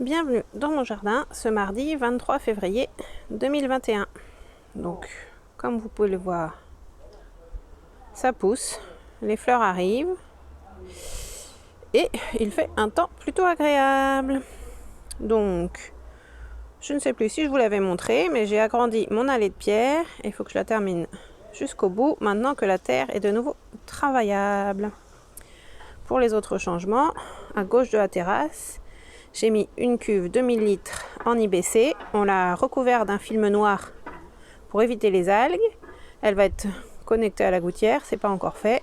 Bienvenue dans mon jardin ce mardi 23 février 2021. Donc, comme vous pouvez le voir, ça pousse, les fleurs arrivent et il fait un temps plutôt agréable. Donc, je ne sais plus si je vous l'avais montré, mais j'ai agrandi mon allée de pierre et il faut que je la termine jusqu'au bout maintenant que la terre est de nouveau travaillable. Pour les autres changements, à gauche de la terrasse, j'ai mis une cuve de 1000 litres en IBC. On l'a recouvert d'un film noir pour éviter les algues. Elle va être connectée à la gouttière, c'est pas encore fait.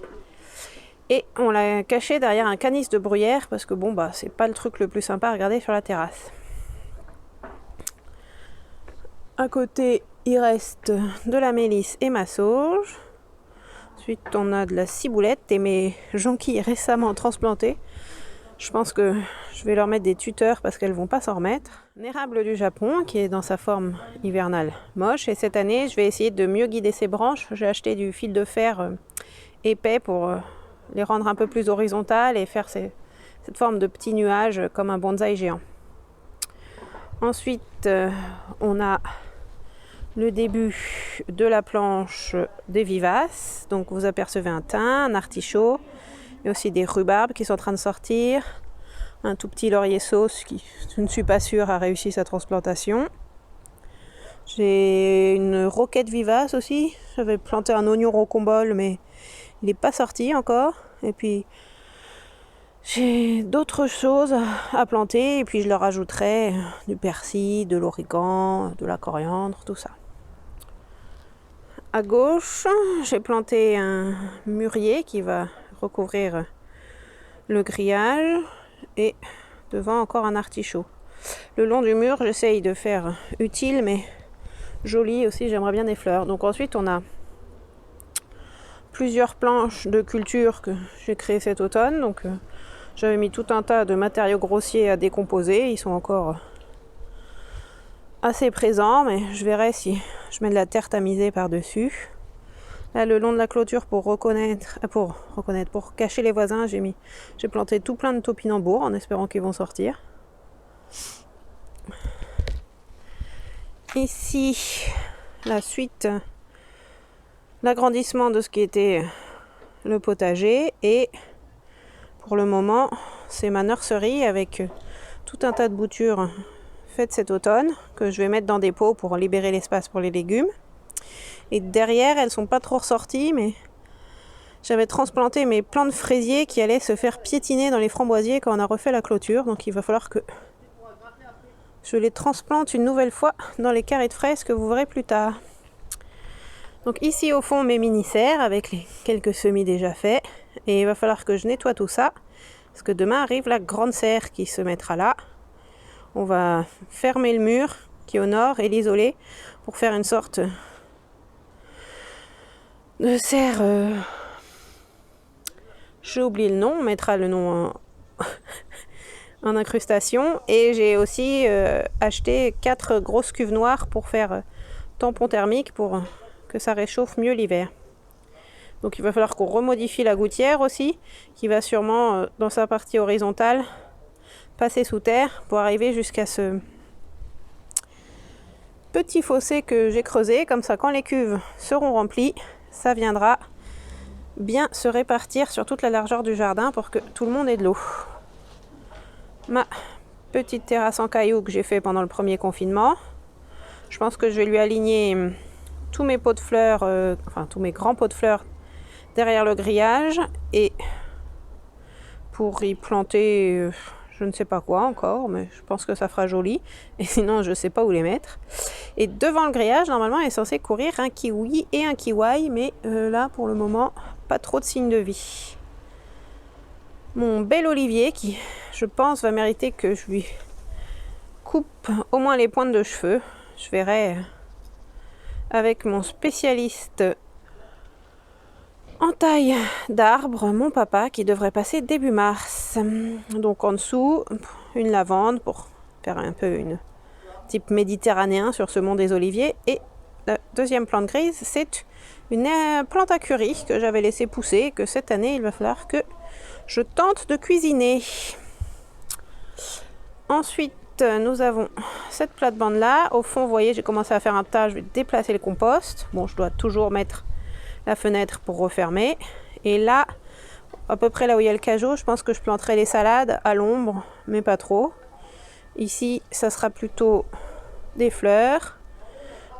Et on l'a cachée derrière un canis de bruyère parce que c'est pas le truc le plus sympa à regarder sur la terrasse. À côté, il reste de la mélisse et ma sauge. Ensuite, on a de la ciboulette et mes jonquilles récemment transplantées. Je pense que je vais leur mettre des tuteurs parce qu'elles vont pas s'en remettre. Un érable du Japon qui est dans sa forme hivernale moche. Et cette année, je vais essayer de mieux guider ses branches. J'ai acheté du fil de fer épais pour les rendre un peu plus horizontales et faire cette forme de petit nuage comme un bonsaï géant. Ensuite, on a le début de la planche des vivaces. Donc vous apercevez un thym, un artichaut. Il y a aussi des rhubarbes qui sont en train de sortir. Un tout petit laurier sauce qui, je ne suis pas sûre, a réussi sa transplantation. J'ai une roquette vivace aussi. J'avais planté un oignon rocombole, mais il n'est pas sorti encore. Et puis, j'ai d'autres choses à planter. Et puis, je leur ajouterai du persil, de l'origan, de la coriandre, tout ça. À gauche, j'ai planté un mûrier qui va recouvrir le grillage et devant encore un artichaut. Le long du mur, j'essaye de faire utile mais joli aussi, j'aimerais bien des fleurs. Donc ensuite, on a plusieurs planches de culture que j'ai créées cet automne. Donc j'avais mis tout un tas de matériaux grossiers à décomposer. Ils sont encore assez présents, mais je verrai si je mets de la terre tamisée par-dessus. Là, le long de la clôture, pour cacher les voisins, j'ai planté tout plein de topinambours en espérant qu'ils vont sortir. Ici, la suite, l'agrandissement de ce qui était le potager. Et pour le moment, c'est ma nurserie avec tout un tas de boutures faites cet automne que je vais mettre dans des pots pour libérer l'espace pour les légumes. Et derrière, elles sont pas trop ressorties, mais j'avais transplanté mes plants de fraisiers qui allaient se faire piétiner dans les framboisiers quand on a refait la clôture. Donc il va falloir que je les transplante une nouvelle fois dans les carrés de fraises que vous verrez plus tard. Donc ici au fond, mes mini-serres avec les quelques semis déjà faits. Et il va falloir que je nettoie tout ça, parce que demain arrive la grande serre qui se mettra là. On va fermer le mur qui est au nord et l'isoler pour faire une sorte de serre. J'ai oublié le nom, on mettra le nom en incrustation. Et j'ai aussi acheté 4 grosses cuves noires pour faire tampon thermique pour que ça réchauffe mieux l'hiver. Donc il va falloir qu'on remodifie la gouttière aussi, qui va sûrement dans sa partie horizontale passer sous terre pour arriver jusqu'à ce petit fossé que j'ai creusé. Comme ça, quand les cuves seront remplies, ça viendra bien se répartir sur toute la largeur du jardin pour que tout le monde ait de l'eau. Ma petite terrasse en cailloux que j'ai fait pendant le premier confinement, je pense que je vais lui aligner tous mes pots de fleurs, tous mes grands pots de fleurs derrière le grillage, et pour y planter je ne sais pas quoi encore, mais je pense que ça fera joli, et sinon je ne sais pas où les mettre. Et devant le grillage, normalement, il est censé courir un kiwi et un kiwai, mais là, pour le moment, pas trop de signes de vie. Mon bel olivier, qui, je pense, va mériter que je lui coupe au moins les pointes de cheveux. Je verrai avec mon spécialiste en taille d'arbre, mon papa, qui devrait passer début mars. Donc en dessous, une lavande pour faire un peu une type méditerranéen sur ce mont des oliviers. Et la deuxième plante grise, c'est une plante à curry que j'avais laissé pousser et que cette année, il va falloir que je tente de cuisiner. Ensuite, nous avons cette plate-bande là. Au fond, vous voyez, j'ai commencé à faire un tas. Je vais déplacer le compost. Bon, je dois toujours mettre la fenêtre pour refermer. Et là, à peu près là où il y a le cajot, je pense que je planterai les salades à l'ombre, mais pas trop. Ici, ça sera plutôt des fleurs.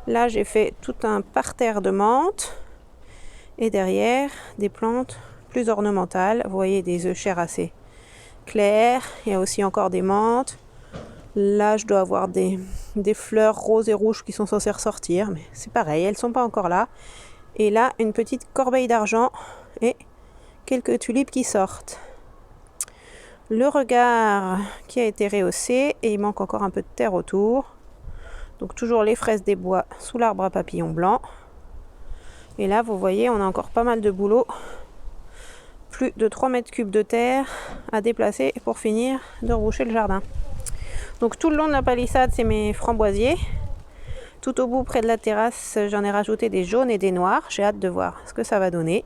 Là, j'ai fait tout un parterre de menthe. Et derrière, des plantes plus ornementales. Vous voyez, des œufs chers assez clairs. Il y a aussi encore des menthes. Là, je dois avoir des fleurs roses et rouges qui sont censées ressortir. Mais c'est pareil, elles ne sont pas encore là. Et là, une petite corbeille d'argent et quelques tulipes qui sortent. Le regard qui a été rehaussé et il manque encore un peu de terre autour. Donc toujours les fraises des bois sous l'arbre à papillons blancs. Et là, vous voyez, on a encore pas mal de boulot. Plus de 3 mètres cubes de terre à déplacer pour finir de reboucher le jardin. Donc tout le long de la palissade, c'est mes framboisiers. Tout au bout, près de la terrasse, j'en ai rajouté des jaunes et des noirs. J'ai hâte de voir ce que ça va donner.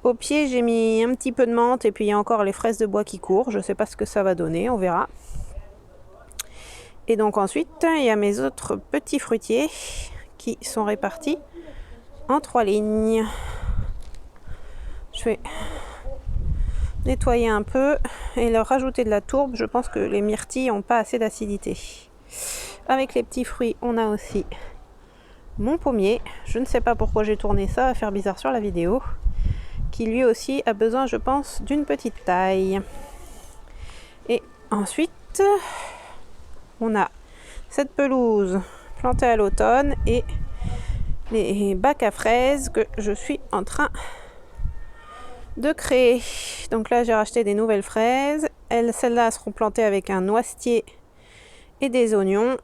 Au pied, j'ai mis un petit peu de menthe et puis il y a encore les fraises de bois qui courent. Je ne sais pas ce que ça va donner, on verra. Et donc ensuite, il y a mes autres petits fruitiers qui sont répartis en 3 lignes. Je vais nettoyer un peu et leur rajouter de la tourbe. Je pense que les myrtilles n'ont pas assez d'acidité. Avec les petits fruits, on a aussi mon pommier. Je ne sais pas pourquoi j'ai tourné ça, ça va faire bizarre sur la vidéo. Qui lui aussi a besoin, je pense, d'une petite taille. Et ensuite, on a cette pelouse plantée à l'automne et les bacs à fraises que je suis en train de créer. Donc là, j'ai racheté des nouvelles fraises. Celles-là seront plantées avec un noisetier et des oignons.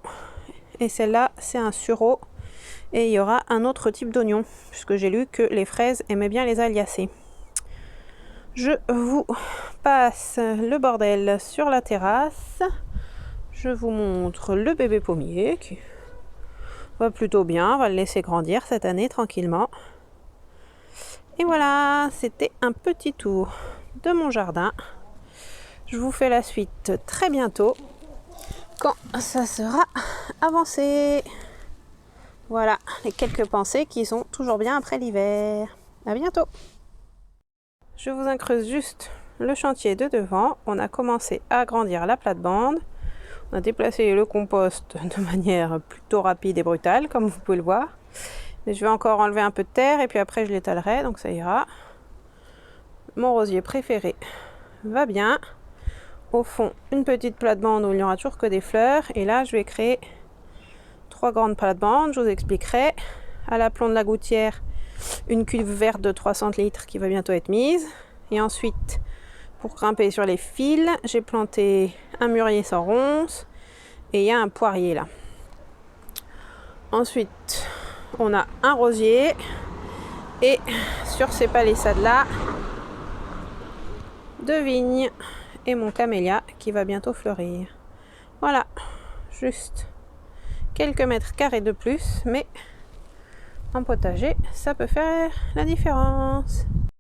Et celle-là, c'est un sureau. Et il y aura un autre type d'oignon, puisque j'ai lu que les fraises aimaient bien les aliacées. Je vous passe le bordel sur la terrasse. Je vous montre le bébé pommier qui va plutôt bien. On va le laisser grandir cette année tranquillement. Et voilà, c'était un petit tour de mon jardin. Je vous fais la suite très bientôt quand ça sera avancé. Voilà les quelques pensées qui sont toujours bien après l'hiver. À bientôt. Je vous increuse juste le chantier de devant. On a commencé à agrandir la plate-bande. On a déplacé le compost de manière plutôt rapide et brutale, comme vous pouvez le voir. Mais je vais encore enlever un peu de terre et puis après je l'étalerai, donc ça ira. Mon rosier préféré va bien. Au fond, une petite plate-bande où il n'y aura toujours que des fleurs. Et là, je vais créer 3 grandes plates-bandes. Je vous expliquerai. À l'aplomb de la gouttière, une cuve verte de 300 litres qui va bientôt être mise. Et ensuite, pour grimper sur les fils, j'ai planté un mûrier sans ronces. Et il y a un poirier là. Ensuite, on a un rosier. Et sur ces palissades-là, 2 vignes. Et mon camélia qui va bientôt fleurir. Voilà, juste quelques mètres carrés de plus, mais en potager, ça peut faire la différence.